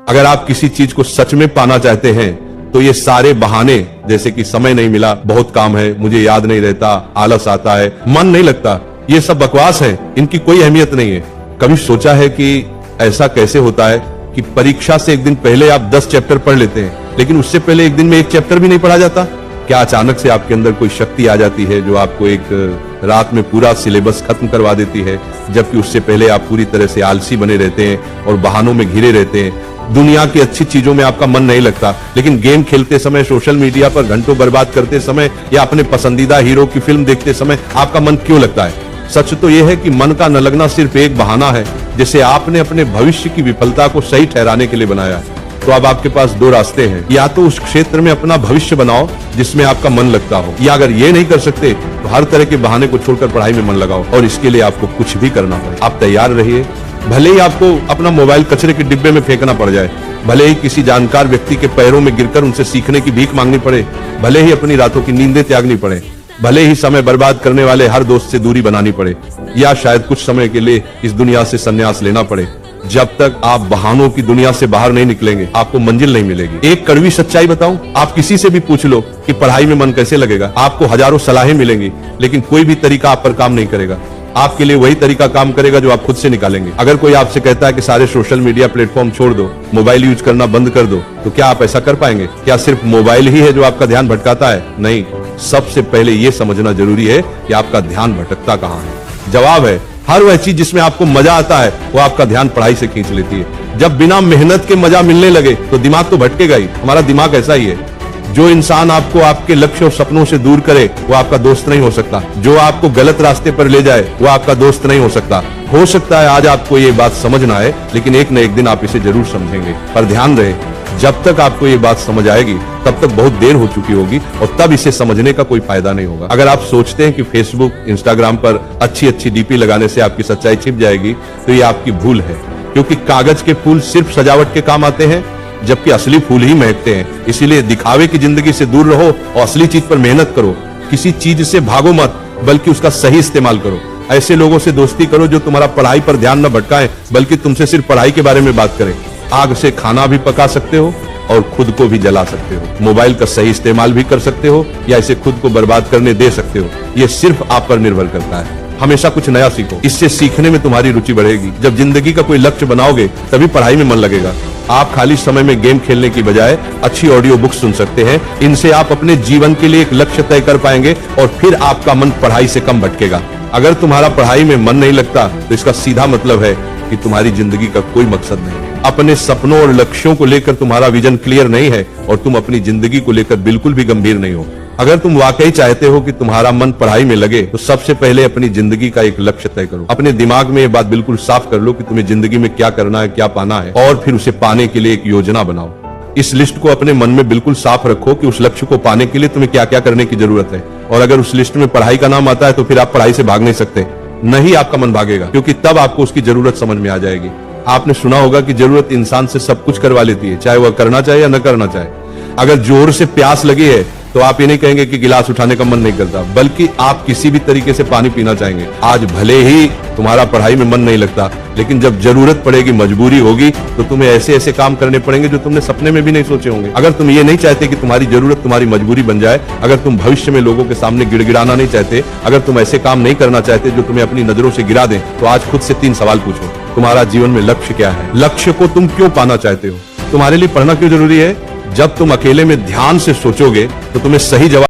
अगर आप किसी चीज को सच में पाना चाहते हैं तो ये सारे बहाने, जैसे कि समय नहीं मिला, बहुत काम है, मुझे याद नहीं रहता, आलस आता है, मन नहीं लगता, ये सब बकवास है, इनकी कोई अहमियत नहीं है। कभी सोचा है कि ऐसा कैसे होता है कि परीक्षा से एक दिन पहले आप 10 चैप्टर पढ़ लेते हैं, लेकिन उससे पहले एक दिन में एक चैप्टर भी नहीं पढ़ा जाता? क्या अचानक से आपके अंदर कोई शक्ति आ जाती है जो आपको एक रात में पूरा सिलेबस खत्म करवा देती है, जबकि उससे पहले आप पूरी तरह से आलसी बने रहते हैं और बहानों में घिरे रहते हैं। दुनिया की अच्छी चीजों में आपका मन नहीं लगता, लेकिन गेम खेलते समय, सोशल मीडिया पर घंटों बर्बाद करते समय या अपने पसंदीदा हीरो की फिल्म देखते समय आपका मन क्यों लगता है? सच तो यह है कि मन का न लगना सिर्फ एक बहाना है, जिसे आपने अपने भविष्य की विफलता को सही ठहराने के लिए बनाया है। तो अब आपके पास दो रास्ते हैं, या तो उस क्षेत्र में अपना भविष्य बनाओ जिसमें आपका मन लगता हो, या अगर ये नहीं कर सकते तो हर तरह के बहाने को छोड़कर पढ़ाई में मन लगाओ, और इसके लिए आपको कुछ भी करना पड़े। आप तैयार रहिए, भले ही आपको अपना मोबाइल कचरे के डिब्बे में फेंकना पड़ जाए, भले ही किसी जानकार व्यक्ति के पैरों में गिरकर उनसे सीखने की भीख मांगनी पड़े, भले ही अपनी रातों की नींदें त्यागनी पड़े, भले ही समय बर्बाद करने वाले हर दोस्त से दूरी बनानी पड़े, या शायद कुछ समय के लिए इस दुनिया से संन्यास लेना पड़े, जब तक आप बहानों की दुनिया से बाहर नहीं निकलेंगे आपको मंजिल नहीं मिलेगी। एक कड़वी सच्चाई बताऊं, आप किसी से भी पूछ लो कि पढ़ाई में मन कैसे लगेगा, आपको हजारों सलाहें मिलेंगी, लेकिन कोई भी तरीका आप पर काम नहीं करेगा। आपके लिए वही तरीका काम करेगा जो आप खुद से निकालेंगे। अगर कोई आपसे कहता है कि सारे सोशल मीडिया प्लेटफॉर्म छोड़ दो, मोबाइल यूज करना बंद कर दो, तो क्या आप ऐसा कर पाएंगे? क्या सिर्फ मोबाइल ही है जो आपका ध्यान भटकाता है? नहीं, सबसे पहले यह समझना जरूरी है कि आपका ध्यान भटकता कहाँ है। जवाब है, हर वह चीज जिसमें आपको मजा आता है वो आपका ध्यान पढ़ाई से खींच लेती है। जब बिना मेहनत के मजा मिलने लगे तो दिमाग तो भटकेगा ही। हमारा दिमाग ऐसा ही है। जो इंसान आपको आपके लक्ष्य और सपनों से दूर करे वो आपका दोस्त नहीं हो सकता। जो आपको गलत रास्ते पर ले जाए वो आपका दोस्त नहीं हो सकता। हो सकता है आज आपको ये बात समझ ना आए, लेकिन एक न एक दिन आप इसे जरूर समझेंगे। पर ध्यान रहे, जब तक आपको ये बात समझ आएगी तब तक बहुत देर हो चुकी होगी, और तब इसे समझने का कोई फायदा नहीं होगा। अगर आप सोचते हैं कि फेसबुक, इंस्टाग्राम पर अच्छी अच्छी डीपी लगाने से आपकी सच्चाई छिप जाएगी, तो ये आपकी भूल है, क्योंकि कागज के फूल सिर्फ सजावट के काम आते हैं, जबकि असली फूल ही महकते हैं। इसीलिए दिखावे की जिंदगी से दूर रहो और असली चीज पर मेहनत करो। किसी चीज से भागो मत, बल्कि उसका सही इस्तेमाल करो। ऐसे लोगों से दोस्ती करो जो तुम्हारा पढ़ाई पर ध्यान न भटकाएं, बल्कि तुमसे सिर्फ पढ़ाई के बारे में बात करें। आग से खाना भी पका सकते हो और खुद को भी जला सकते हो। मोबाइल का सही इस्तेमाल भी कर सकते हो या इसे खुद को बर्बाद करने दे सकते हो। यह सिर्फ आप पर निर्भर करता है। हमेशा कुछ नया सीखो, इससे सीखने में तुम्हारी रुचि बढ़ेगी। जब जिंदगी का कोई लक्ष्य बनाओगे तभी पढ़ाई में मन लगेगा। आप खाली समय में गेम खेलने की बजाय अच्छी ऑडियो बुक सुन सकते हैं। इनसे आप अपने जीवन के लिए एक लक्ष्य तय कर पाएंगे और फिर आपका मन पढ़ाई से कम भटकेगा। अगर तुम्हारा पढ़ाई में मन नहीं लगता तो इसका सीधा मतलब है कि तुम्हारी जिंदगी का कोई मकसद नहीं। अपने सपनों और लक्ष्यों को लेकर तुम्हारा विजन क्लियर नहीं है और तुम अपनी जिंदगी को लेकर बिल्कुल भी गंभीर नहीं हो। अगर तुम वाकई चाहते हो कि तुम्हारा मन पढ़ाई में लगे तो सबसे पहले अपनी जिंदगी का एक लक्ष्य तय करो। अपने दिमाग में ये बात बिल्कुल साफ कर लो कि तुम्हें जिंदगी में क्या करना है, क्या पाना है, और फिर उसे पाने के लिए एक योजना बनाओ। इस लिस्ट को अपने मन में बिल्कुल साफ रखो कि उस लक्ष्य को पाने के लिए तुम्हें क्या क्या करने की जरूरत है। और अगर उस लिस्ट में पढ़ाई का नाम आता है तो फिर आप पढ़ाई से भाग नहीं सकते, नहीं आपका मन भागेगा, क्योंकि तब आपको उसकी जरूरत समझ में आ जाएगी। आपने सुना होगा कि जरूरत इंसान से सब कुछ करवा लेती है, चाहे वह करना चाहे या न करना चाहे। अगर जोर से प्यास लगी है तो आप ये नहीं कहेंगे कि गिलास उठाने का मन नहीं करता, बल्कि आप किसी भी तरीके से पानी पीना चाहेंगे। आज भले ही तुम्हारा पढ़ाई में मन नहीं लगता, लेकिन जब जरूरत पड़ेगी, मजबूरी होगी, तो तुम्हें ऐसे ऐसे काम करने पड़ेंगे जो तुमने सपने में भी नहीं सोचे होंगे। अगर तुम ये नहीं चाहते कि तुम्हारी जरूरत तुम्हारी मजबूरी बन जाए, अगर तुम भविष्य में लोगों के सामने गिड़गिड़ाना नहीं चाहते, अगर तुम ऐसे काम नहीं करना चाहते जो तुम्हें अपनी नजरों से गिरा दें, तो आज खुद से 3 सवाल पूछो। तुम्हारा जीवन में लक्ष्य क्या है? लक्ष्य को तुम क्यों पाना चाहते हो? तुम्हारे लिए पढ़ना क्यों जरूरी है? जब तुम अकेले में ध्यान से सोचोगे तो तुम्हें सही जवाब